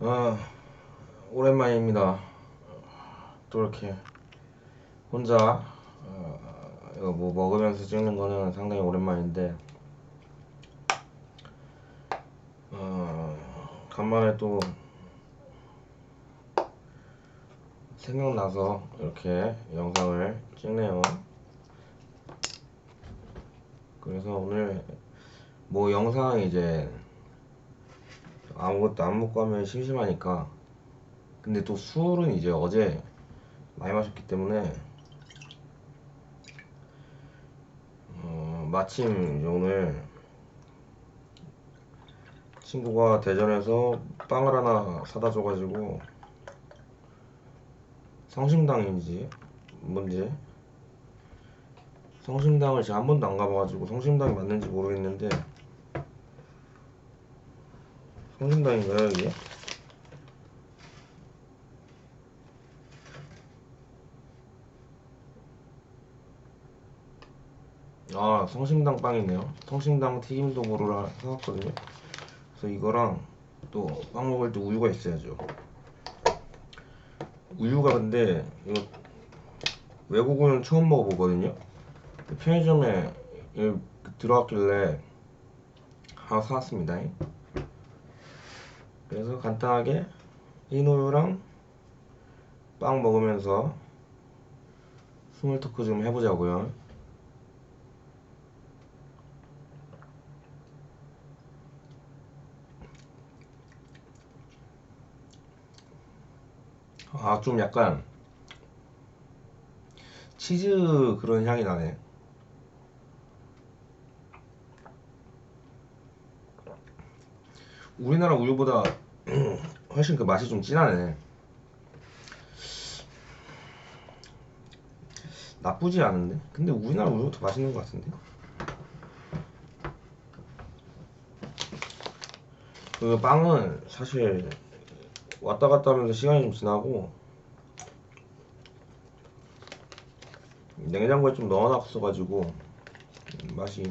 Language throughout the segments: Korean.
아, 오랜만입니다. 또 이렇게 혼자 이거 뭐 먹으면서 찍는 거는 상당히 오랜만인데, 간만에 또 생각나서 이렇게 영상을 찍네요. 그래서 오늘 뭐 영상 이제 아무것도 안 먹고 하면 심심하니까, 근데 또 술은 이제 어제 많이 마셨기 때문에 마침 이제 오늘 친구가 대전에서 빵을 하나 사다 줘가지고, 성심당인지 뭔지, 성심당을 제가 한 번도 안 가봐가지고 성심당이 맞는지 모르겠는데, 성심당인가요 이게? 아, 성심당 빵이네요. 성심당 튀김도구를 사왔거든요. 그래서 이거랑 또 빵 먹을 때 우유가 있어야죠. 우유가 근데 이거 외국 우유는 처음 먹어보거든요. 편의점에 들어왔길래 하나 사왔습니다. 그래서 간단하게 흰 우유랑 빵 먹으면서 스몰 토크 좀 해보자고요. 아, 좀 약간 치즈 그런 향이 나네. 우리나라 우유보다 훨씬 그 맛이 좀 진하네. 나쁘지 않은데? 근데 우리나라 우유가 더 맛있는 것 같은데? 그 빵은 사실 왔다 갔다 하면서 시간이 좀 지나고 냉장고에 좀 넣어놨어가지고 맛이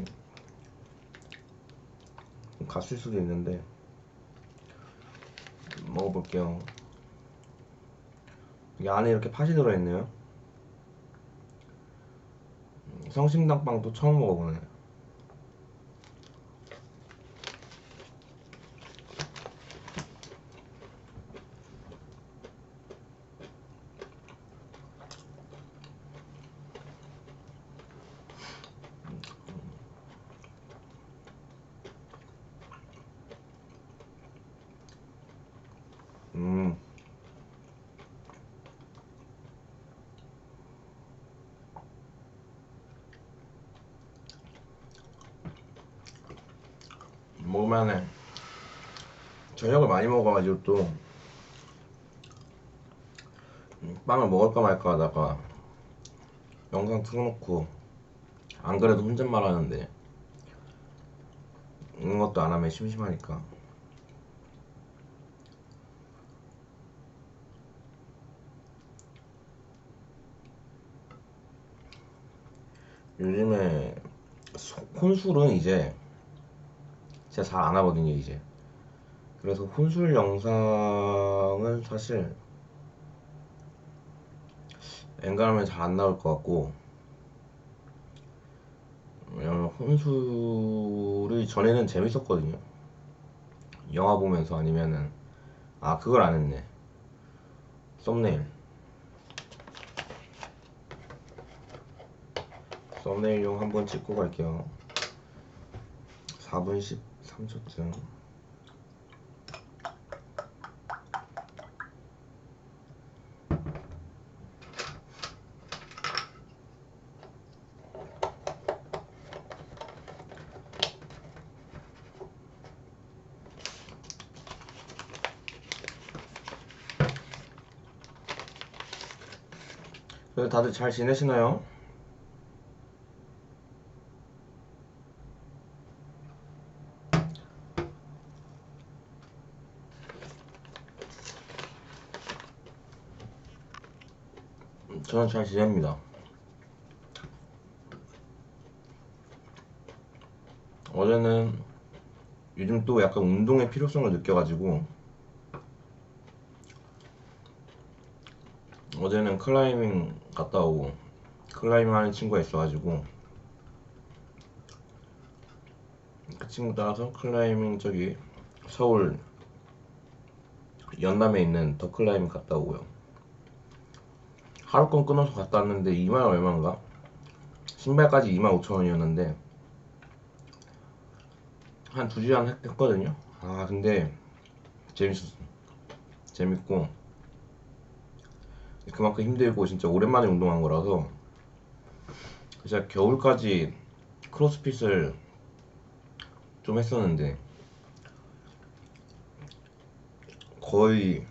좀 갔을 수도 있는데, 먹어볼게요. 이 안에 이렇게 팥이 들어있네요. 성심당 빵도 처음 먹어보네. 음, 먹을만해. 저녁을 많이 먹어가지고 또 빵을 먹을까 말까 하다가 영상 틀어놓고, 안 그래도 혼잣말 하는데 이런 것도 안 하면 심심하니까. 요즘에 혼술은 이제 제가 잘 안 하거든요 이제. 그래서 혼술 영상은 사실 엔간하면 잘 안 나올 것 같고, 왜냐면 혼술이 전에는 재밌었거든요. 영화 보면서 아니면은, 아 그걸 안 했네. 썸네일 썸네일용 한번 찍고 갈게요. 4분 13초쯤. 그래서 다들 잘 지내시나요? 저는 잘 지냅니다. 어제는 요즘 또 약간 운동의 필요성을 느껴가지고 어제는 클라이밍 갔다 오고 클라이밍 하는 친구가 있어가지고 그 친구 따라서 클라이밍 저기 서울 연남에 있는 더 클라이밍 갔다 오고요. 하루권 끊어서 갔다 왔는데 2만 얼마인가? 신발까지 25,000원이었는데 한 2시간 했거든요. 아 근데 재밌었어. 재밌고 그만큼 힘들고 진짜 오랜만에 운동한 거라서 진짜 겨울까지 크로스핏을 좀 했었는데 거의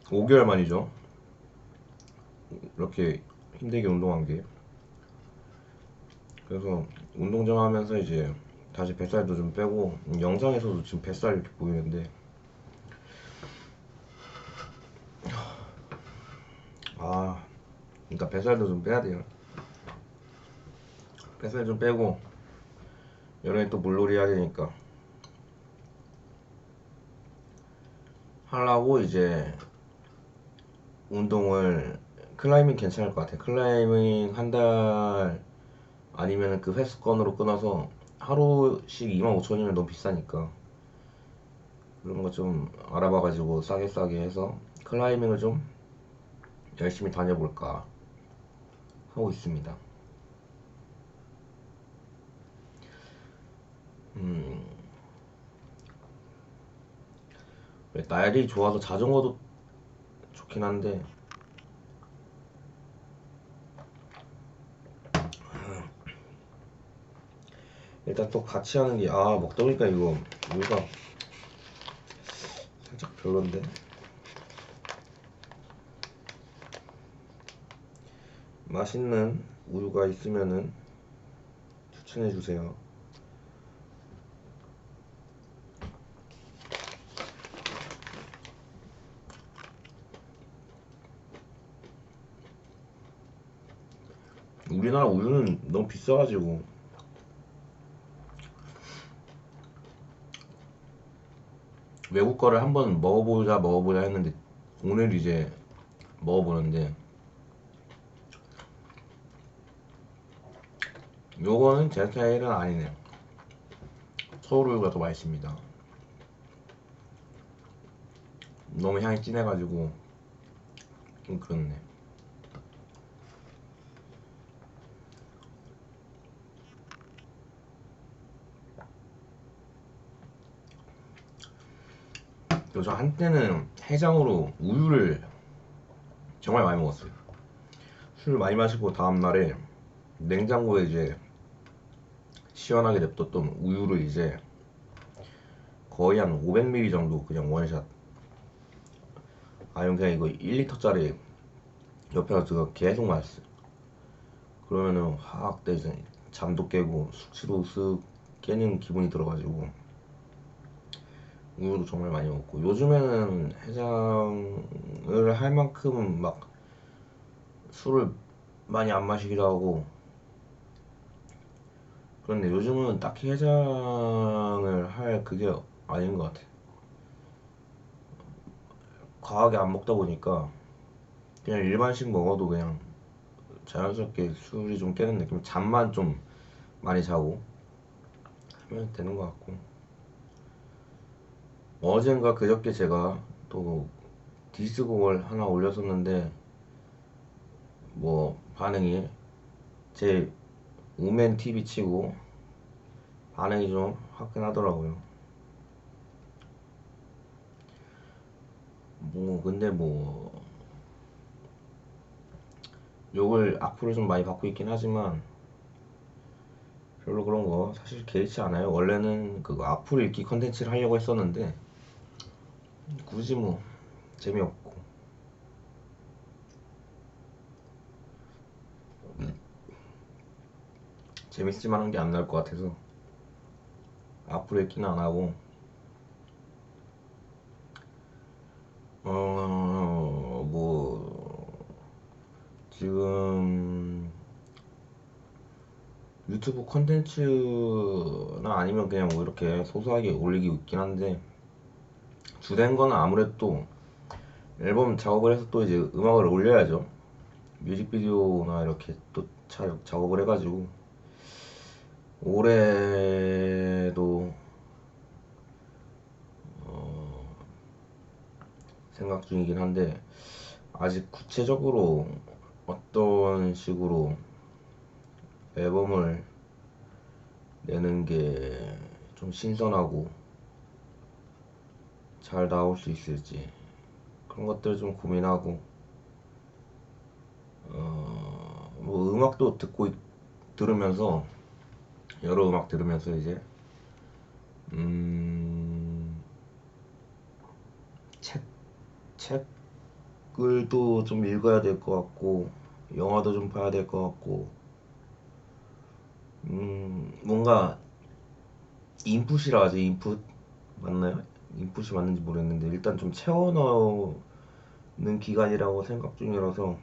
5개월 만이죠. 이렇게 힘들게 운동한 게. 그래서 운동 좀 하면서 이제 다시 뱃살도 좀 빼고 영상에서도 지금 뱃살 이렇게 보이는데 아 그러니까 뱃살도 좀 빼야 돼요. 뱃살 좀 빼고 여름에 또 물놀이 해야 되니까 하려고 이제 운동을 클라이밍 괜찮을 것 같아. 클라이밍 한 달 아니면 그 회수권으로 끊어서 하루씩 25,000원이면 너무 비싸니까 그런 거 좀 알아봐가지고 싸게 해서 클라이밍을 좀 열심히 다녀볼까 하고 있습니다. 음, 날이 좋아서 자전거도 좋긴 한데 일단 또 같이 하는 게 먹다 보니까 이거 우유가 살짝 별론데 맛있는 우유가 있으면은 추천해 주세요. 우리나라 우유는 너무 비싸가지고 외국 거를 한번 먹어보자 했는데 오늘 이제 먹어보는데 요거는 제 스타일은 아니네요. 서울우유가 더 맛있습니다. 너무 향이 진해가지고 좀 그렇네. 그래서 한때는 해장으로 우유를 정말 많이 먹었어요. 술 많이 마시고 다음날에 냉장고에 이제 시원하게 냅뒀던 우유를 이제 거의 한 500ml 정도 그냥 원샷. 아니면 그냥 이거 1리터짜리 옆에 가서 계속 마셨어요. 그러면은 확 이제 잠도 깨고 숙취도 쓱 깨는 기분이 들어가지고 우유도 정말 많이 먹고 요즘에는 해장을 할 만큼 막 술을 많이 안 마시기도 하고 그런데 요즘은 딱히 해장을 할 그게 아닌 것 같아. 과하게 안 먹다 보니까 그냥 일반식 먹어도 그냥 자연스럽게 술이 좀 깨는 느낌. 잠만 좀 많이 자고 하면 되는 것 같고 어젠가 그저께 제가 또 디스곡을 하나 올렸었는데 뭐 반응이 제 우멘 TV 치고 반응이 좀 화끈하더라고요. 뭐 근데 뭐 욕을 악플을 좀 많이 받고 있긴 하지만 별로 그런 거 사실 개의치 않아요. 원래는 그거 악플 읽기 컨텐츠를 하려고 했었는데 굳이 뭐 재미없고 재밌을만 한 게 안 나올 것 같아서 악플 읽기는 안 하고 뭐 지금 유튜브 컨텐츠나 아니면 그냥 뭐 이렇게 소소하게 올리기 있긴 한데 주된 거는 아무래도 앨범 작업을 해서 또 이제 음악을 올려야죠. 뮤직비디오나 이렇게 또 작업을 해가지고 올해도 생각 중이긴 한데 아직 구체적으로 어떤 식으로 앨범을 내는 게 좀 신선하고 잘 나올 수 있을지 그런 것들 좀 고민하고 뭐 음악도 들으면서 여러 음악 들으면서 이제 책 책을도 좀 읽어야 될 것 같고 영화도 좀 봐야 될 것 같고 뭔가 인풋이라 하지. 인풋 맞나요? 인풋이 맞는지 모르겠는데 일단 좀 채워 넣는 기간이라고 생각 중이라서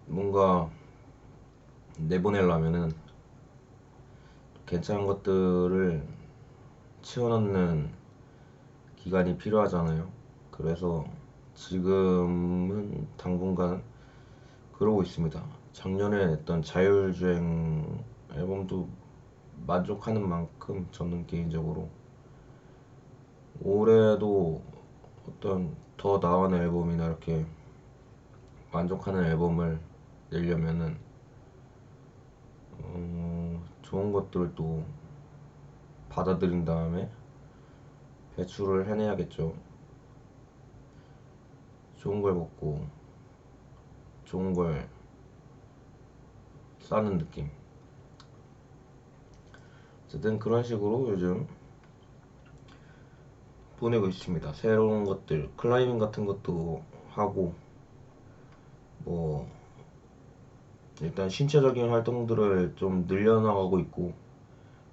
뭔가 내보내려면은 괜찮은 것들을 채워넣는 기간이 필요하잖아요. 그래서 지금은 당분간 그러고 있습니다. 작년에 냈던 자율주행 앨범도 만족하는 만큼 저는 개인적으로 올해도 어떤 더 나은 앨범이나 이렇게 만족하는 앨범을 내려면은 좋은 것들을 또 받아들인 다음에 배출을 해내야겠죠. 좋은 걸 먹고 좋은 걸 싸는 느낌. 어쨌든 그런 식으로 요즘 보내고 있습니다. 새로운 것들, 클라이밍 같은 것도 하고 뭐 일단 신체적인 활동들을 좀 늘려나가고 있고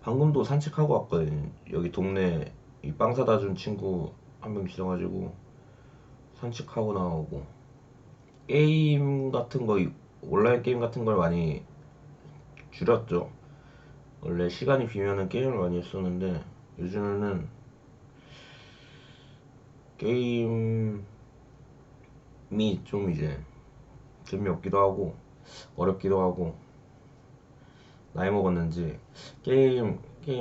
방금도 산책하고 왔거든요. 여기 동네 이 빵 사다 준 친구 한 명 있어가지고 산책하고 나오고 게임 같은 거 온라인 게임 같은 걸 많이 줄였죠. 원래 시간이 비면은 게임을 많이 했었는데 요즘에는 게임이 좀 이제 재미없기도 하고 어렵기도 하고 나이 먹었는지 게임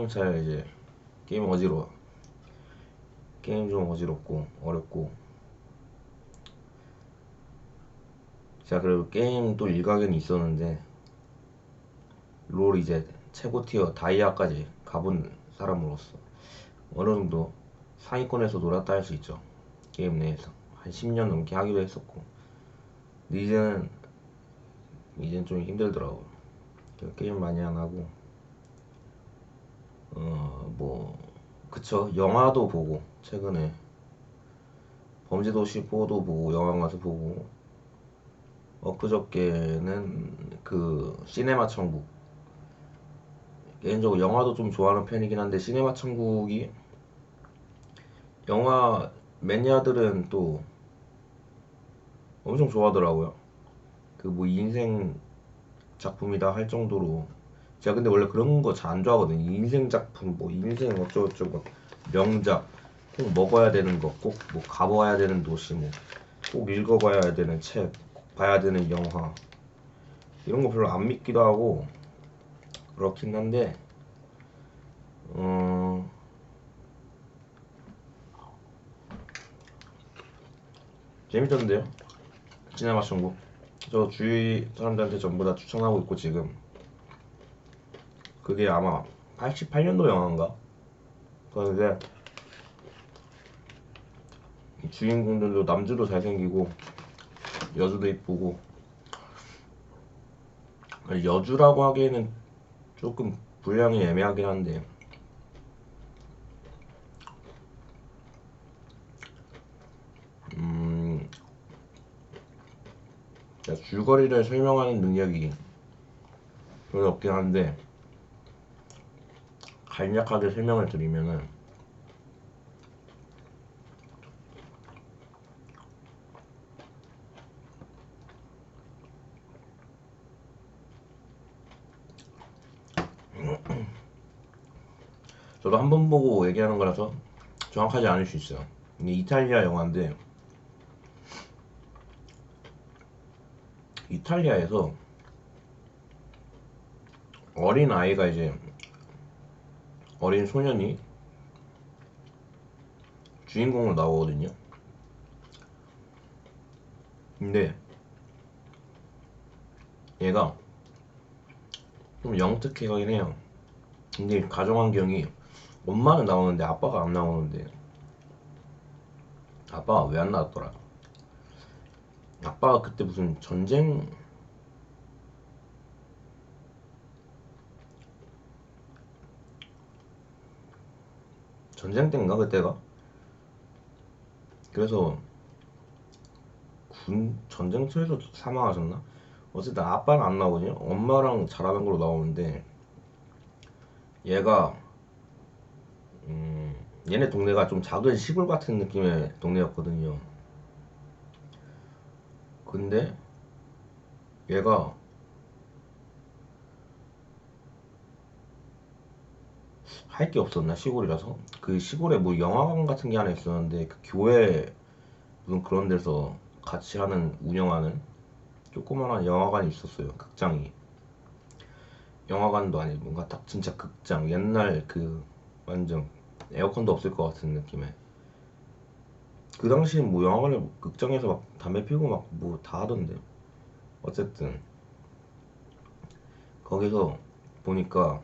잘 이제 게임 어지러워. 게임 좀 어지럽고 어렵고 제가 그래도 게임 또 일가견이 있었는데 롤 이제 최고 티어 다이아까지 가본 사람으로서 어느 정도 상위권에서 놀았다 할 수 있죠. 게임 내에서 한 10년 넘게 하기도 했었고 근데 이제는 좀 힘들더라고요. 게임 많이 안 하고 뭐 그쵸. 영화도 보고 최근에 범죄도시 4도 보고 영화 가서 보고 엊그저께는 그 시네마 천국 개인적으로 영화도 좀 좋아하는 편이긴 한데 시네마 천국이 영화 매니아들은 또 엄청 좋아하더라고요. 그 뭐 인생 작품이다 할 정도로 제가 근데 원래 그런 거 잘 안 좋아하거든요. 인생 작품 뭐 인생 어쩌고저쩌고 명작 꼭 먹어야 되는 거 꼭 뭐 가봐야 되는 도시 뭐 꼭 읽어봐야 되는 책 꼭 봐야 되는 영화 이런 거 별로 안 믿기도 하고 그렇긴 한데 어 재밌던데요. 시네마 천국 저 주위 사람들한테 전부 다 추천하고 있고 지금 그게 아마 88년도 영화인가? 그런데 주인공들도 남주도 잘생기고 여주도 이쁘고 여주라고 하기에는 조금 분량이 애매하긴 한데 음 줄거리를 설명하는 능력이 별로 없긴 한데 간략하게 설명을 드리면은 저도 한 번 보고 얘기하는 거라서 정확하지 않을 수 있어요. 이게 이탈리아 영화인데 이탈리아에서 어린 아이가 이제 어린 소년이 주인공으로 나오거든요. 근데 얘가 좀 영특하긴 해요. 근데 가정환경이 엄마는 나오는데 아빠가 안 나오는데 아빠가 왜 안 나왔더라? 아빠가 그때 무슨 전쟁 때인가 그때가? 그래서 군 전쟁터에서 사망하셨나? 어쨌든 아빠는 안 나오거든요. 엄마랑 잘하는 걸로 나오는데 얘가 얘네 동네가 좀 작은 시골 같은 느낌의 동네였거든요. 근데 얘가 할 게 없었나 시골이라서 그 시골에 뭐 영화관 같은 게 하나 있었는데 그 교회 무슨 그런 데서 같이 하는 운영하는 조그만한 영화관이 있었어요. 극장이 영화관도 아니고 뭔가 딱 진짜 극장 옛날 그 완전 에어컨도 없을 것 같은 느낌의 그 당시에 뭐 영화관을 극장에서 막 담배 피우고 막 뭐 다 하던데 어쨌든 거기서 보니까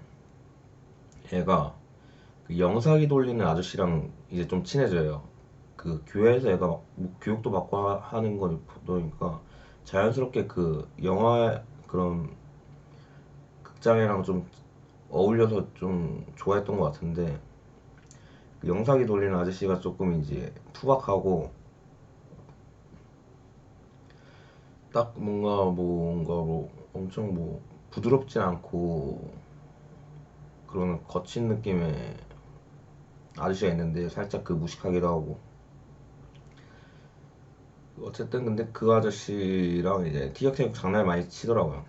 얘가 그 영사기 돌리는 아저씨랑 이제 좀 친해져요. 그 교회에서 얘가 막뭐 교육도 받고 하는 거 보니까 자연스럽게 그 영화 그런 극장이랑 좀 어울려서 좀 좋아했던 것 같은데 그 영사기 돌리는 아저씨가 조금 이제 투박하고 딱 뭔가 뭐 엄청 뭐 부드럽진 않고 그런 거친 느낌의 아저씨가 있는데 살짝 그 무식하기도 하고 어쨌든 근데 그 아저씨랑 이제 티격태격 장난을 많이 치더라고요.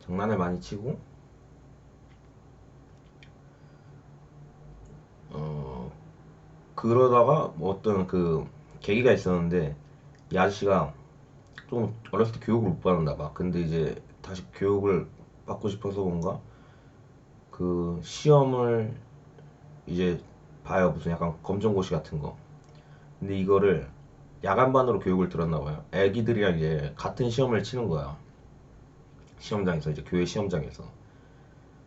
장난을 많이 치고 어 그러다가 뭐 어떤 그 계기가 있었는데 이 아저씨가 좀 어렸을 때 교육을 못 받았나 봐. 근데 이제 다시 교육을 받고 싶어서 뭔가 그 시험을 이제 봐요. 무슨 약간 검정고시 같은 거. 근데 이거를 야간반으로 교육을 들었나 봐요. 애기들이랑 이제 같은 시험을 치는 거야. 시험장에서 이제 교회 시험장에서.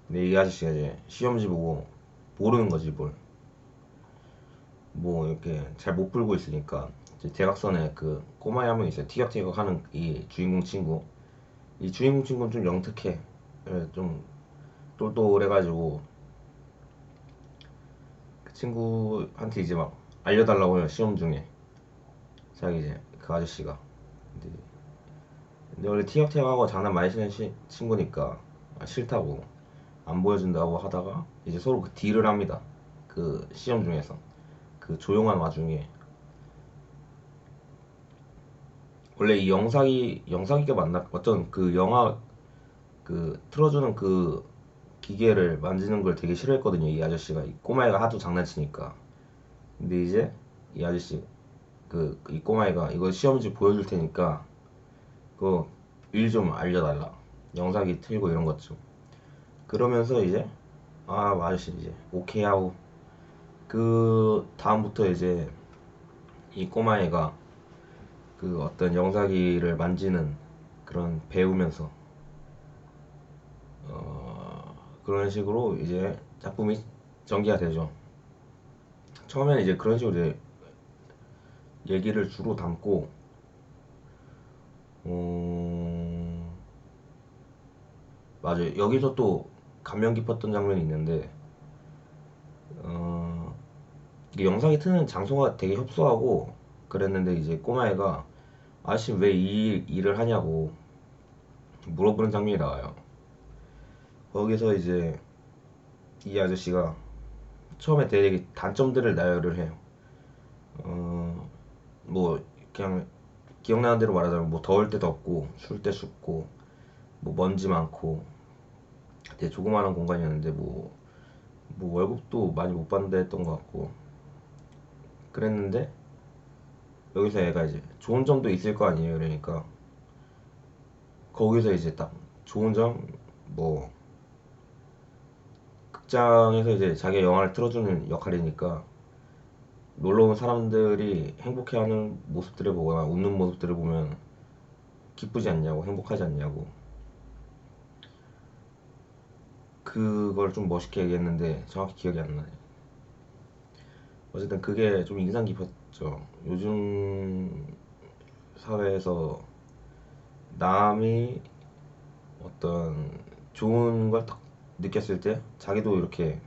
근데 이 아저씨가 이제 시험지 보고 모르는 거지 뭘. 뭐 이렇게 잘 못 풀고 있으니까 이제 대각선에 그 꼬마애 한 명 있어요. 티격태격 하는 이 주인공 친구. 이 주인공 친구는 좀 영특해. 예, 좀 똘똘해가지고 그 친구한테 이제 막 알려달라고 해요. 시험 중에. 자기 이제 그 아저씨가. 근데 원래 티격태격하고 장난 많이 치는 친구니까 싫다고 안 보여준다고 하다가 이제 서로 그 딜을 합니다. 그 시험 중에서 그 조용한 와중에 원래 이 영상기가 맞나 어떤 그 영화 그 틀어주는 그 기계를 만지는 걸 되게 싫어했거든요. 이 아저씨가 이 꼬마애가 하도 장난치니까. 근데 이제 이 아저씨 이 꼬마애가 이거 시험지 보여줄 테니까 그거 일 좀 알려달라. 영상기 틀고 이런 것 좀. 그러면서 이제 아저씨 이제 오케이 하고 그 다음부터 이제 이 꼬마애가 그 어떤 영상기를 만지는 그런 배우면서 그런 식으로 이제 작품이 전개가 되죠. 처음에는 이제 그런 식으로 이제 얘기를 주로 담고 어, 맞아요. 여기서 또 감명 깊었던 장면이 있는데 어, 이게 영상이 트는 장소가 되게 협소하고 그랬는데 이제 꼬마애가 아저씨 왜 이 일을 하냐고 물어보는 장면이 나와요. 거기서 이제 이 아저씨가 처음에 되게 단점들을 나열을 해요. 어, 뭐 그냥 기억나는 대로 말하자면 뭐 더울 때 덥고 추울 때 춥고 뭐 먼지 많고 되게 조그마한 공간이었는데 뭐 월급도 많이 못 받는다 했던 것 같고 그랬는데 여기서 애가 이제 좋은 점도 있을 거 아니에요. 그러니까 거기서 이제 딱 좋은 점, 뭐 극장에서 이제 자기 영화를 틀어주는 역할이니까 놀러 온 사람들이 행복해하는 모습들을 보거나 웃는 모습들을 보면 기쁘지 않냐고, 행복하지 않냐고. 그걸 좀 멋있게 얘기했는데 정확히 기억이 안 나네. 어쨌든 그게 좀 인상 깊었죠. 요즘 사회에서 남이 어떤 좋은 걸 딱 느꼈을 때 자기도 이렇게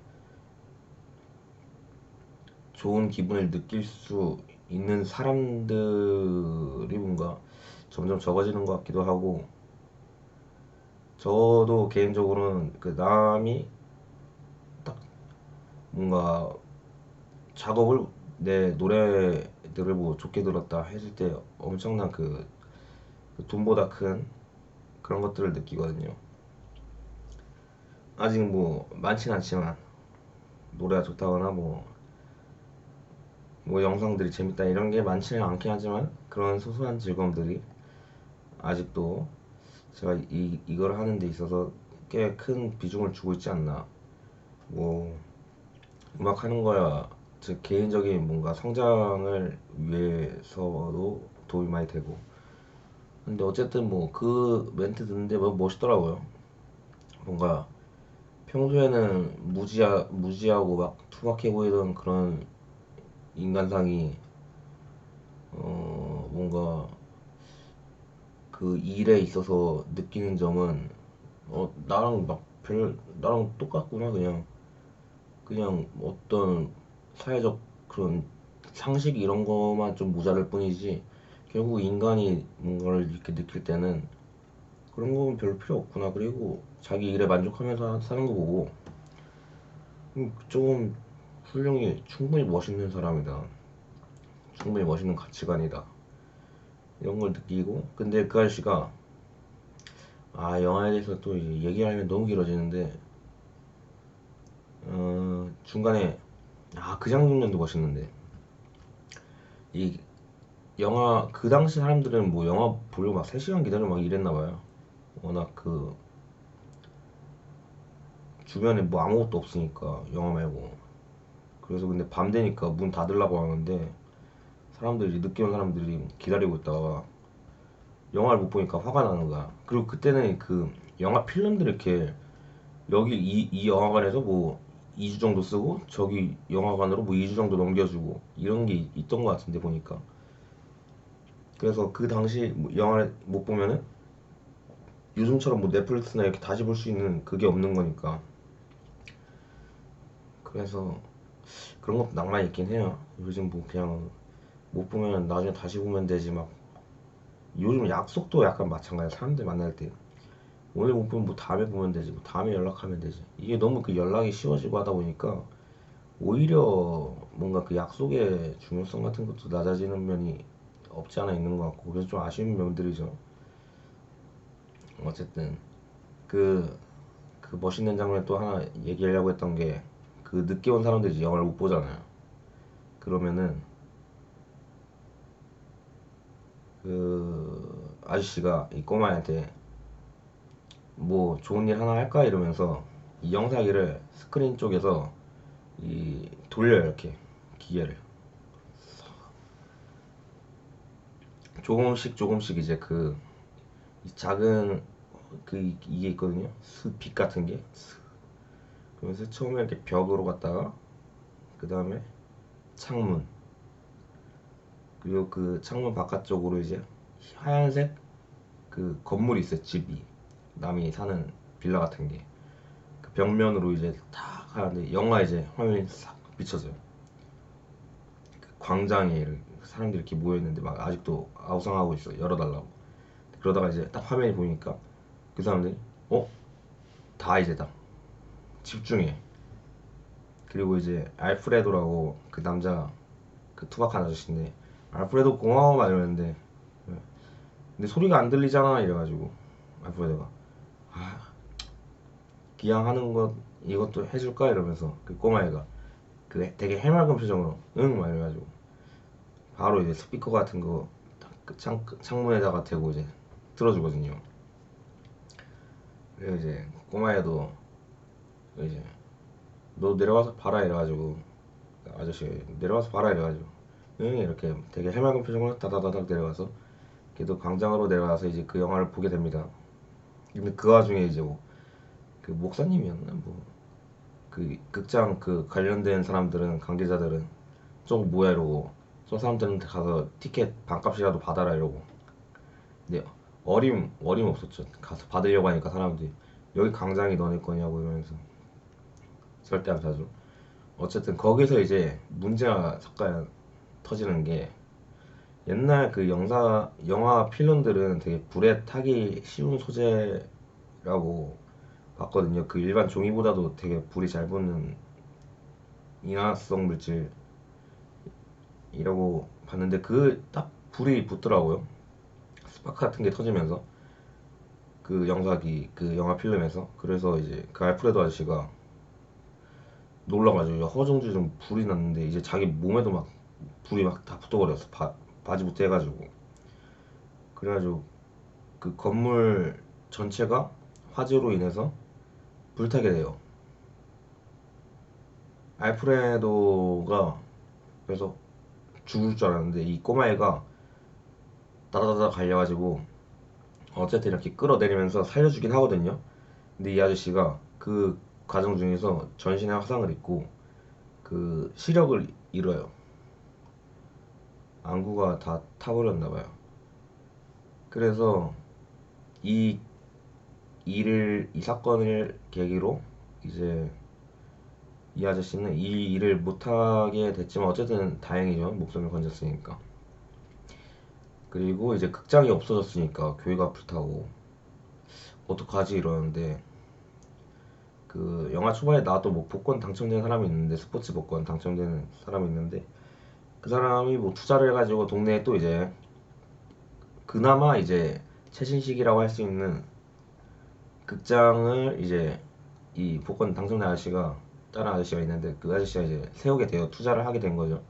좋은 기분을 느낄 수 있는 사람들이 뭔가 점점 적어지는 것 같기도 하고, 저도 개인적으로는 그 남이 딱 뭔가 작업을 내 노래들을 뭐 좋게 들었다 했을 때 엄청난 그 돈보다 큰 그런 것들을 느끼거든요. 아직 뭐 많진 않지만 노래가 좋다거나 뭐 영상들이 재밌다 이런 게 많지는 않긴 하지만 그런 소소한 즐거움들이 아직도 제가 이걸 하는 데 있어서 꽤 큰 비중을 주고 있지 않나. 뭐 음악 하는 거야 제 개인적인 뭔가 성장을 위해서도 도움이 많이 되고, 근데 어쨌든 뭐 그 멘트 듣는데 뭐 멋있더라고요. 뭔가 평소에는 무지하고 막 투박해 보이던 그런 인간상이 뭔가 그 일에 있어서 느끼는 점은 나랑 막 나랑 똑같구나. 그냥 어떤 사회적 그런 상식 이런 거만 좀 모자랄 뿐이지 결국 인간이 뭔가를 이렇게 느낄 때는 그런 건 별로 필요 없구나. 그리고 자기 일에 만족하면서 사는 거 보고 좀 훌륭히 충분히 멋있는 사람이다. 충분히 멋있는 가치관이다. 이런 걸 느끼고, 근데 그 아저씨가 영화에 대해서 또 얘기하면 너무 길어지는데 중간에 그 장면도 멋있는데, 이 영화 그 당시 사람들은 뭐 영화 보려고 막 3시간 기다려 막 이랬나 봐요. 워낙 그 주변에 뭐 아무것도 없으니까 영화 말고. 그래서 근데 밤 되니까 문 닫으려고 하는데 사람들이 늦게 온 사람들이 기다리고 있다가 영화를 못 보니까 화가 나는 거야. 그리고 그때는 그 영화 필름들 이렇게 여기 이 영화관에서 뭐 2주 정도 쓰고 저기 영화관으로 뭐 2주 정도 넘겨주고 이런 게 있던 것 같은데 보니까. 그래서 그 당시 뭐 영화를 못 보면은 요즘처럼 뭐 넷플릭스나 이렇게 다시 볼 수 있는 그게 없는 거니까. 그래서 그런 것도 낭만이 있긴 해요. 요즘 뭐 그냥 못 보면 나중에 다시 보면 되지 막. 요즘 약속도 약간 마찬가지야. 사람들 만날 때 오늘 못 보면 뭐 다음에 보면 되지, 뭐 다음에 연락하면 되지. 이게 너무 그 연락이 쉬워지고 하다 보니까 오히려 뭔가 그 약속의 중요성 같은 것도 낮아지는 면이 없지 않아 있는 것 같고, 그래서 좀 아쉬운 면들이죠. 어쨌든 그, 그 멋있는 장면 또 하나 얘기하려고 했던 게, 그 늦게 온 사람들이 이제 영화를 못 보잖아요. 그러면은 그 아저씨가 이 꼬마한테 뭐 좋은 일 하나 할까 이러면서 이 영상기를 스크린 쪽에서 이 돌려요. 이렇게 기계를 조금씩 조금씩 이제 이 작은 이게 있거든요. 빛 같은 게. 그러면서 처음에 이렇게 벽으로 갔다가 그 다음에 창문, 그리고 그 창문 바깥쪽으로 이제 하얀색 그 건물이 있어요. 집이 남이 사는 빌라 같은 게 그 벽면으로 이제 탁 하는데 영화 이제 화면이 싹 비춰져요. 그 광장에 사람들이 이렇게 모여 있는데 막 아직도 아우성하고 있어. 열어달라고. 그러다가 이제 딱 화면이 보니까 그 사람들이 다 이제 다 집중해. 그리고 이제 알프레도라고 그 남자, 그 투박한 아저씨인데, 알프레도 고마워 막 이러는데, 근데 소리가 안 들리잖아 이래가지고 알프레도가 기양 하는 것 이것도 해줄까 이러면서 그 꼬마애가 그 되게 해맑은 표정으로 응 막 이래가지고 바로 이제 스피커 같은 거 그 창문에다가 대고 이제 들어주거든요. 그리고 이제 꼬마애도 이제 너 내려와서 봐라 이래가지고 아저씨 내려와서 봐라 이래가지고 응 이렇게 되게 해맑은 표정으로 다다다닥 내려가서 걔도 광장으로 내려와서 이제 그 영화를 보게 됩니다. 근데 그 와중에 이제 뭐 그 목사님이었나 뭐 그 극장 그 관련된 사람들은 관계자들은 저거 뭐야 이러고 저 사람들한테 가서 티켓 반값이라도 받아라 이러고 근데 어림 없었죠. 가서 받으려고 하니까 사람들이 여기 광장이 너네 거냐고 이러면서 절대 안 사죠. 어쨌든 거기서 이제 문제가 잠깐 터지는 게 옛날 그 영화 필름들은 되게 불에 타기 쉬운 소재라고 봤거든요. 그 일반 종이보다도 되게 불이 잘 붙는 인화성 물질이라고 봤는데 그 딱 불이 붙더라고요. 스파크 같은 게 터지면서 그 영상이 그 영화 필름에서 그래서 이제 그 알프레도 아저씨가 놀라가지고 허둥지둥 불이 났는데 이제 자기 몸에도 막 불이 막 다 붙어버렸어. 바지부터 해가지고 그래가지고 그 건물 전체가 화재로 인해서 불타게 돼요. 알프레도가 그래서 죽을 줄 알았는데 이 꼬마애가 다다다다 갈려가지고 어쨌든 이렇게 끌어내리면서 살려주긴 하거든요. 근데 이 아저씨가 그 과정 중에서 전신에 화상을 입고 그 시력을 잃어요. 안구가 다 타버렸나 봐요. 그래서 이 이 사건을 계기로 이제 이 아저씨는 이 일을 못하게 됐지만 어쨌든 다행이죠. 목숨을 건졌으니까. 그리고 이제 극장이 없어졌으니까 교회가 불타고 어떡하지 이러는데 그 영화 초반에 나왔던 뭐 복권 당첨된 사람이 있는데 스포츠 복권 당첨되는 사람이 있는데 그 사람이 뭐 투자를 해가지고 동네에 또 이제 그나마 이제 최신식이라고 할 수 있는 극장을 이제 이 복권 당첨된 아저씨가 다른 아저씨가 있는데 그 아저씨가 이제 세우게 돼요. 투자를 하게 된 거죠.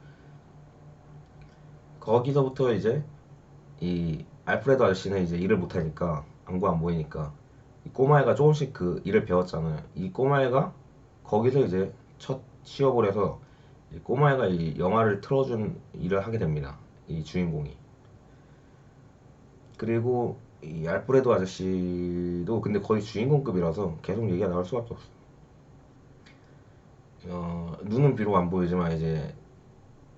거기서부터 이제 이 알프레드 아저씨는 이제 일을 못하니까 안구 안 보이니까 이 꼬마애가 조금씩 그 일을 배웠잖아요. 이 꼬마애가 거기서 이제 첫 취업을 해서 이 꼬마애가 이 영화를 틀어준 일을 하게 됩니다. 이 주인공이. 그리고 이 알프레도 아저씨도 근데 거의 주인공급이라서 계속 얘기가 나올 수밖에 없어. 눈은 비록 안 보이지만 이제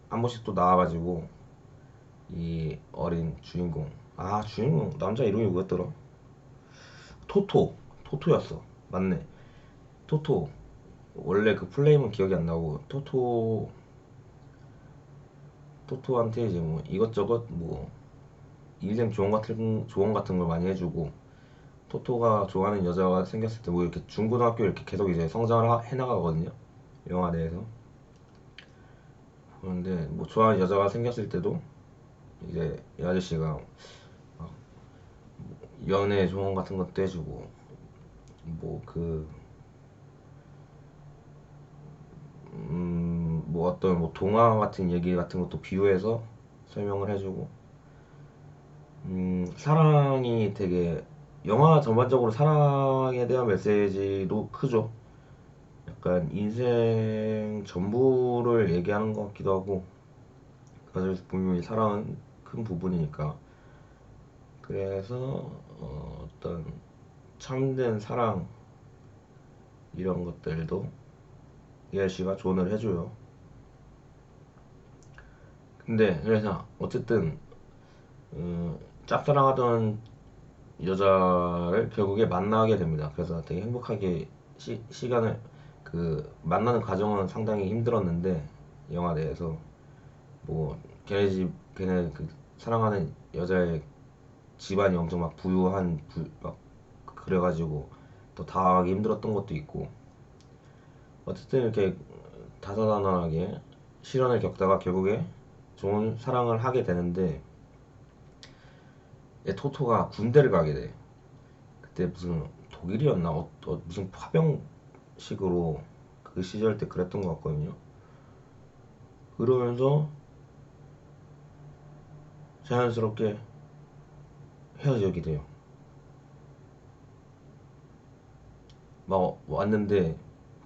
한 번씩 또 나와가지고 이 어린 주인공 주인공 남자 이름이 뭐였더라? 토토였어. 맞네. 토토 원래 그 플레임은 기억이 안 나고 토토한테 이제 뭐 이것저것 뭐 인생 조언 같은 걸 많이 해주고 토토가 좋아하는 여자가 생겼을 때 뭐 이렇게 중고등학교 이렇게 계속 이제 성장을 해나가거든요. 영화 내에서. 그런데 뭐 좋아하는 여자가 생겼을 때도 이제 이 아저씨가 막 연애 조언 같은 것도 해주고 뭐그 뭐 어떤 뭐 동화 같은 얘기 같은 것도 비유해서 설명을 해주고 사랑이 되게 영화 전반적으로 사랑에 대한 메시지도 크죠. 약간 인생 전부를 얘기하는 것 같기도 하고 사실 분명히 사랑은 큰 부분이니까 그래서 어떤 참된 사랑 이런 것들도 이해 씨가 조언을 해줘요. 근데 그래서 어쨌든 짝사랑하던 여자를 결국에 만나게 됩니다. 그래서 되게 행복하게 시간을 그 만나는 과정은 상당히 힘들었는데 영화 내에서 뭐 걔네 그 사랑하는 여자의 집안이 엄청 막 부유한 막 그래가지고 더 다가가기 힘들었던 것도 있고 어쨌든 이렇게 다사다난하게 시련을 겪다가 결국에 좋은 사랑을 하게 되는데 토토가 군대를 가게 돼. 그때 무슨 독일이었나 무슨 파병식으로 그 시절 때 그랬던 것 같거든요. 그러면서 자연스럽게 헤어지게 돼요. 막 왔는데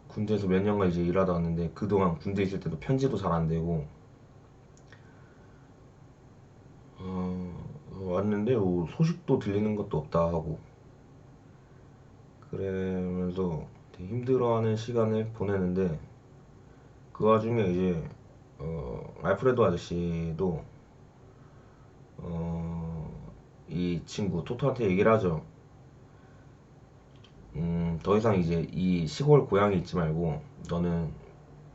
군대에서 몇 년간 이제 일하다 왔는데 그동안 군대 있을 때도 편지도 잘 안 되고 왔는데 뭐 소식도 들리는 것도 없다 하고 그러면서 되게 힘들어하는 시간을 보내는데 그 와중에 이제 알프레도 아저씨도 이 친구 토토한테 얘기를 하죠. 더 이상 이제 이 시골 고향에 있지 말고 너는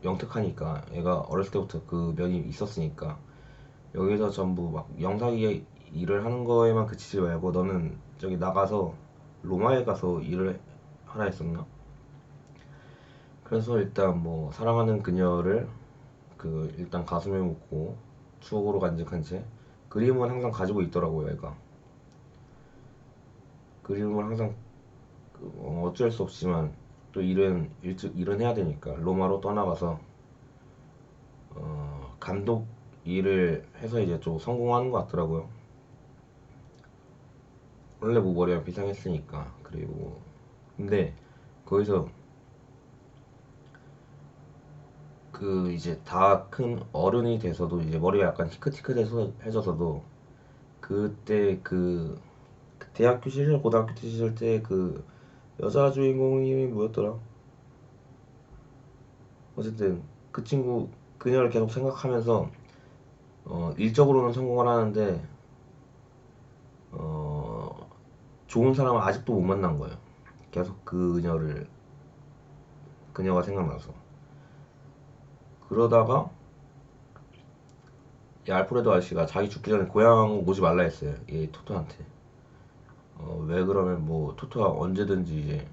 영특하니까 얘가 어렸을 때부터 그 면이 있었으니까 여기서 전부 막 영상이 일을 하는 거에만 그치지 말고 너는 저기 나가서 로마에 가서 일을 하라 했었나? 그래서 일단 뭐 사랑하는 그녀를 그 일단 가슴에 묻고 추억으로 간직한 채 그림은 항상 가지고 있더라고요 얘가. 그림을 항상 어쩔 수 없지만 또 일은 해야 되니까 로마로 떠나가서 감독 일을 해서 이제 좀 성공하는 것 같더라고요. 원래 뭐 머리가 비상했으니까. 그리고 근데 거기서 그 이제 다 큰 어른이 돼서도 이제 머리가 약간 희끗희끗해져서도 그때 그 대학교 시절 고등학교 시절 때 그 여자 주인공이 뭐였더라. 어쨌든 그 친구 그녀를 계속 생각하면서 일적으로는 성공을 하는데 어 좋은 사람은 아직도 못 만난 거예요. 계속 그녀가 생각나서 그러다가 이 알프레도 아저씨가 자기 죽기 전에 고향 오지 말라 했어요. 이 토토한테. 왜 그러면 뭐 토토가 언제든지 이제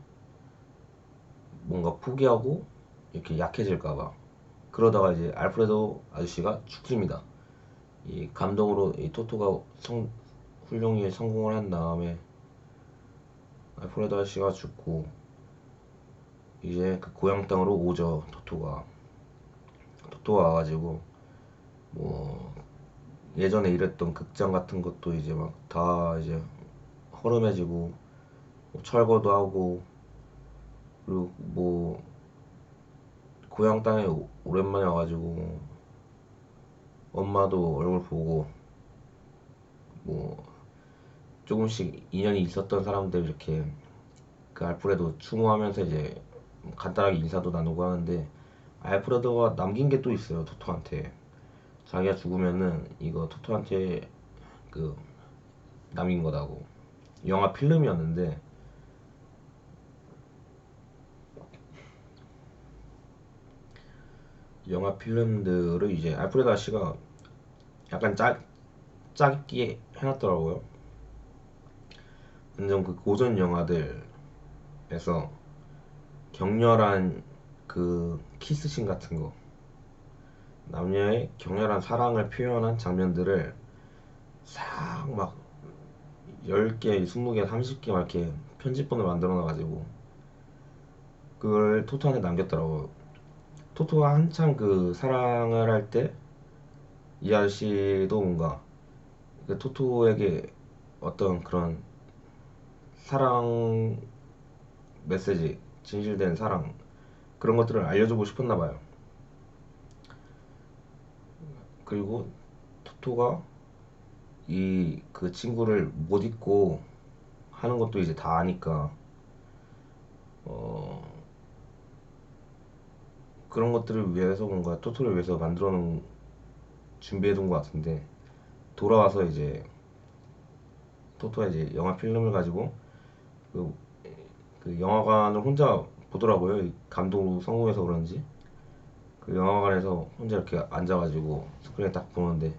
뭔가 포기하고 이렇게 약해질까봐. 그러다가 이제 알프레도 아저씨가 죽습니다. 이 감동으로 이 토토가 훌륭히 성공을 한 다음에 알프레도 아저씨가 죽고 이제 그 고향 땅으로 오죠. 토토가 와가지고 뭐 예전에 일했던 극장 같은 것도 이제 막 다 이제 허름해지고 뭐 철거도 하고 그리고 뭐 고향 땅에 오랜만에 와가지고 엄마도 얼굴 보고 뭐 조금씩 인연이 있었던 사람들 이렇게 그 알프레도 추모하면서 이제 간단하게 인사도 나누고 하는데 알프레도가 남긴 게 또 있어요 토토한테. 자기가 죽으면은 이거 토토한테 그 남긴 거다고. 영화 필름이었는데 영화 필름들을 이제 알프레도 아씨가 약간 짧게 해놨더라고요. 완전 그 고전 영화들에서 격렬한 그 키스씬 같은 거, 남녀의 격렬한 사랑을 표현한 장면들을 싹 막 10개, 20개, 30개 막 이렇게 편집본을 만들어 놔가지고 그걸 토토한테 남겼더라고요. 토토가 한참 그 사랑을 할 때 이 아저씨도 뭔가 그 토토에게 어떤 그런 사랑 메시지, 진실된 사랑 그런 것들을 알려주고 싶었나 봐요. 그리고 토토가 이 그 친구를 못 잊고 하는 것도 이제 다 아니까 어 그런 것들을 위해서 뭔가 토토를 위해서 만들어 놓은 준비해 둔 것 같은데 돌아와서 이제 토토가 이제 영화 필름을 가지고 그, 그 영화관을 혼자 보더라고요. 이 감독 성공해서 그런지 그 영화관에서 혼자 이렇게 앉아가지고 스크린에 딱 보는데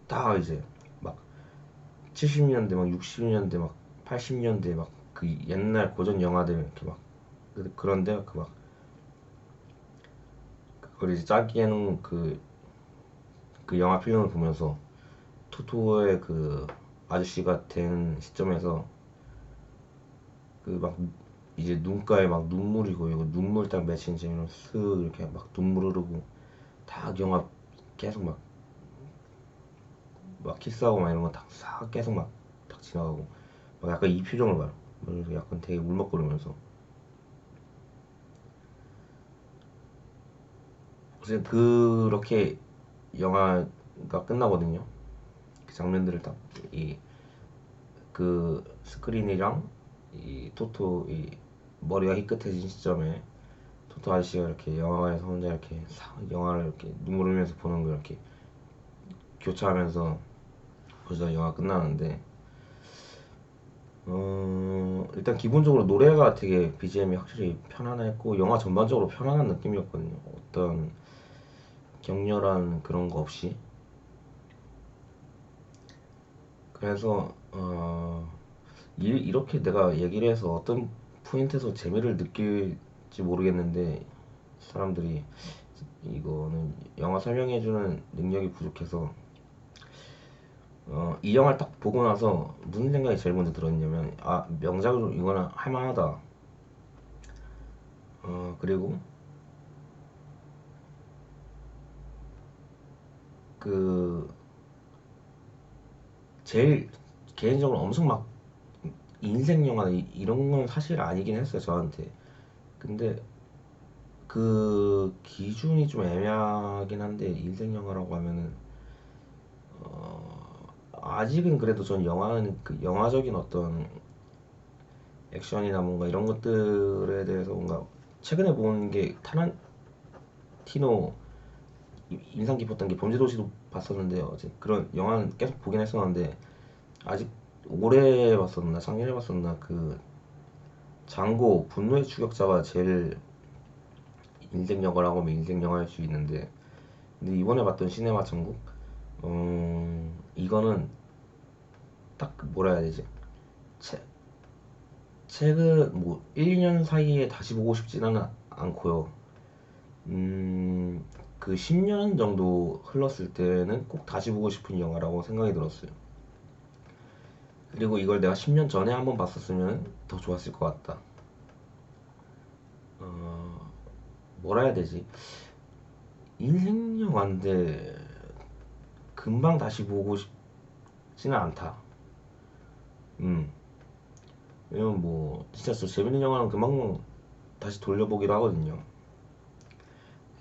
딱 이제 막 70년대 막 60년대 막 80년대 막 그 옛날 고전 영화들 이렇게 막 그런데 그 막 그걸 이제 짜기 해놓은 그 영화 필름을 보면서 토토의 그 아저씨가 된 시점에서 그 막 이제 눈가에 막 눈물이 고이고 눈물 딱 맺힌 채로 쓱 이렇게 막 눈물 흐르고 딱 영화 계속 막 키스하고 막 이런 거 딱 싹 계속 막 딱 지나가고 막 약간 이 표정을 봐요. 그래서 약간 되게 울먹거리면서 이제 그렇게 영화가 끝나거든요. 그 장면들을 딱 이 그 스크린이랑 이 토토 이 머리가 희끗해진 시점에 토토 아저씨가 이렇게 영화관에서 혼자 이렇게 영화를 이렇게 눈물 흘리면서 보는 걸 이렇게 교차하면서 보자 영화 끝나는데 일단 기본적으로 노래가 되게 BGM이 확실히 편안했고 영화 전반적으로 편안한 느낌이었거든요. 어떤 격렬한 그런 거 없이. 그래서 이렇게 내가 얘기를 해서 어떤 포인트에서 재미를 느낄지 모르겠는데 사람들이 이거는 영화 설명해주는 능력이 부족해서 이 영화를 딱 보고 나서 무슨 생각이 제일 먼저 들었냐면 명작으로 이거는 할만하다. 그리고 그 제일 개인적으로 엄청 막 인생 영화 이런 건 사실 아니긴 했어요 저한테. 근데 그 기준이 좀 애매하긴 한데 인생 영화라고 하면은 아직은 그래도 전 영화는 그 영화적인 어떤 액션이나 뭔가 이런 것들에 대해서 뭔가 최근에 본 게 타란티노 인상 깊었던 게 범죄도시도 봤었는데 어제 그런 영화는 계속 보긴 했었는데 아직 올해 봤었나 작년에 봤었나 그 장고 분노의 추격자가 제일 인생 영화라고 하면 인생 영화일 수 있는데 근데 이번에 봤던 시네마 천국 이거는 딱 뭐라 해야 되지? 채, 최근 뭐 1, 2년 사이에 다시 보고 싶지는 않고요. 그 10년 정도 흘렀을 때는 꼭 다시 보고 싶은 영화라고 생각이 들었어요. 그리고 이걸 내가 10년 전에 한번 봤었으면 더 좋았을 것 같다. 어, 뭐라 해야 되지? 인생 영화인데 금방 다시 보고 싶지는 않다. 음. 왜냐면 뭐 진짜 저 재밌는 영화는 금방 다시 돌려보기도 하거든요.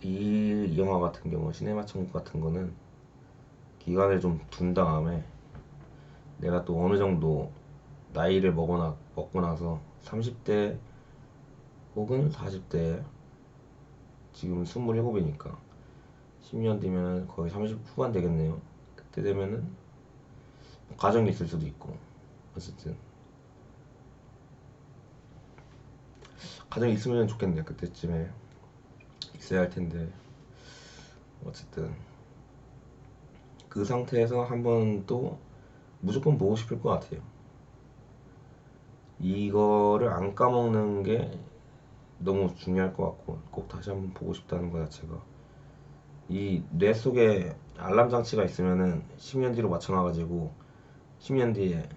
이 영화 같은 경우 시네마 천국 같은 거는 기간을 좀 둔 다음에 내가 또 어느 정도 나이를 먹고 나서 30대 혹은 40대 지금 27이니까 10년 뒤면 거의 30 후반 되겠네요. 그때 되면은 가정이 있을 수도 있고 어쨌든 가정이 있으면 좋겠네요. 그때쯤에 있어야 할 텐데 어쨌든 그 상태에서 한번 또 무조건 보고 싶을 것 같아요. 이거를 안 까먹는 게 너무 중요할 것 같고 꼭 다시 한번 보고 싶다는 것 자체가 이 뇌 속에 알람 장치가 있으면은 10년 뒤로 맞춰놔가지고 10년 뒤에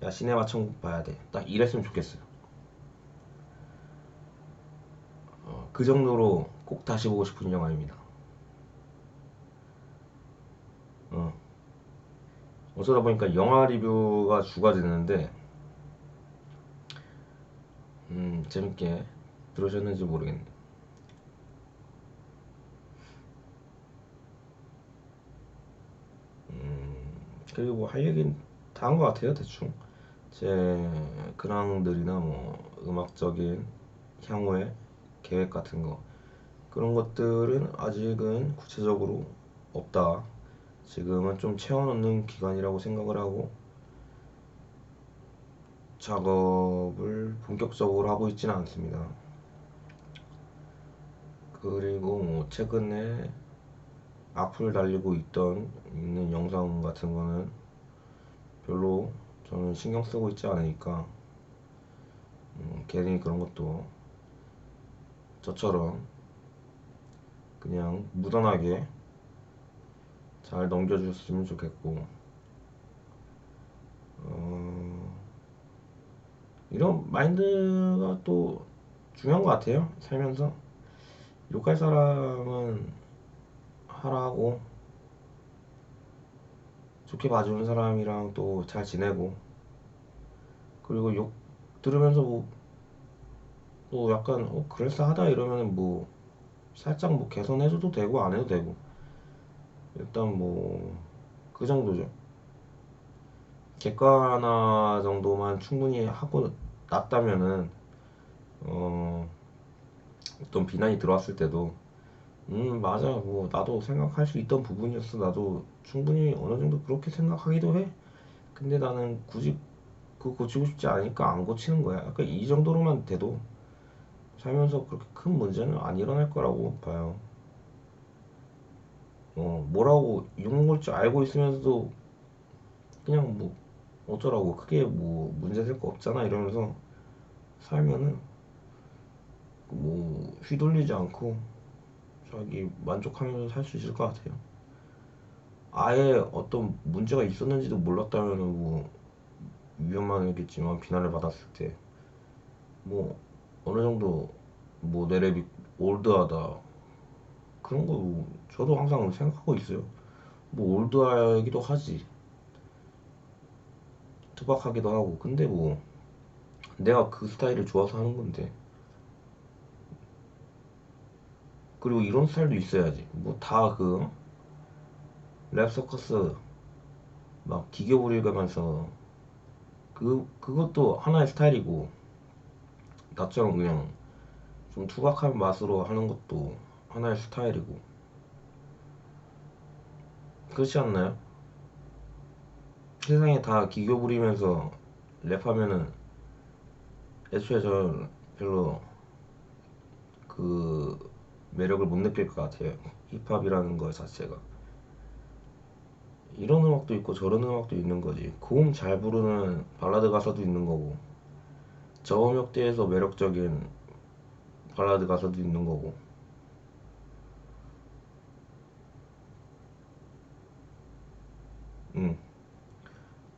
야 시네마 천국 봐야 돼 딱 이랬으면 좋겠어요. 그 정도로 꼭 다시 보고 싶은 영화입니다. 어, 어쩌다 보니까 영화 리뷰가 주가 됐는데 재밌게 들으셨는지 모르겠네. 그리고 뭐 할 얘기는 다 한 것 같아요 대충. 제 근황들이나 뭐 음악적인 향후의 계획 같은 거 그런 것들은 아직은 구체적으로 없다. 지금은 좀 채워넣는 기간이라고 생각을 하고 작업을 본격적으로 하고 있지는 않습니다. 그리고 뭐 최근에 악플 달리고 있는 영상 같은 거는 별로 저는 신경 쓰고 있지 않으니까 괜히 그런 것도 저처럼 그냥 무던하게 잘 넘겨주셨으면 좋겠고 어, 이런 마인드가 또 중요한 것 같아요. 살면서 욕할 사람은 하라고 좋게 봐주는 사람이랑 또 잘 지내고 그리고 욕 들으면서 뭐 또 약간 그럴싸하다 이러면은 뭐 살짝 뭐 개선해줘도 되고 안 해도 되고 일단 뭐 그 정도죠. 객관화 정도만 충분히 하고 났다면은 어 어떤 비난이 들어왔을 때도 맞아 뭐 나도 생각할 수 있던 부분이었어 나도 충분히 어느 정도 그렇게 생각하기도 해 근데 나는 굳이 그거 고치고 싶지 않으니까 안 고치는 거야 약간 이 정도로만 돼도 살면서 그렇게 큰 문제는 안 일어날 거라고 봐요. 뭐라고 욕먹을 줄 알고 있으면서도 그냥 뭐 어쩌라고 크게 뭐 문제될 거 없잖아 이러면서 살면은 뭐 휘둘리지 않고 자기 만족하면서 살 수 있을 것 같아요. 아예 어떤 문제가 있었는지도 몰랐다면은 뭐 위험하겠지만 비난을 받았을 때 뭐 어느 정도 뭐 내 랩이 올드하다 그런 거 저도 항상 생각하고 있어요. 뭐 올드하기도 하지 투박하기도 하고 근데 뭐 내가 그 스타일을 좋아서 하는 건데 그리고 이런 스타일도 있어야지 뭐 다 그 랩 서커스 막 기교 부리면서 그것도 하나의 스타일이고 나처럼 그냥 좀 투박한 맛으로 하는 것도 하나의 스타일이고 그렇지 않나요? 세상에 다 기교 부리면서 랩하면은 애초에 저 별로 그 매력을 못 느낄 것 같아요. 힙합이라는 거 자체가 이런 음악도 있고 저런 음악도 있는 거지. 고음 잘 부르는 발라드 가사도 있는 거고 저음역대에서 매력적인 발라드 가사도 있는 거고 음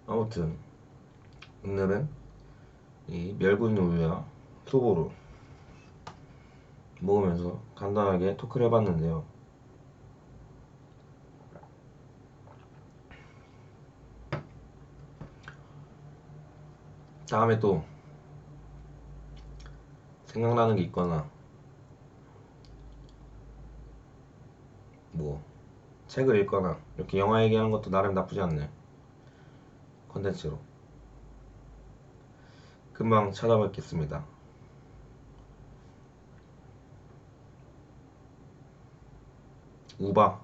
아무튼 오늘은 이 멸군 우유와 소보루 먹으면서 간단하게 토크를 해봤는데요. 다음에 또 생각나는 게 있거나 뭐 책을 읽거나 이렇게 영화 얘기하는 것도 나름 나쁘지 않네요. 컨텐츠로 금방 찾아뵙겠습니다. 우바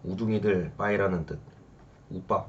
우둥이들 빠이라는 뜻 우빠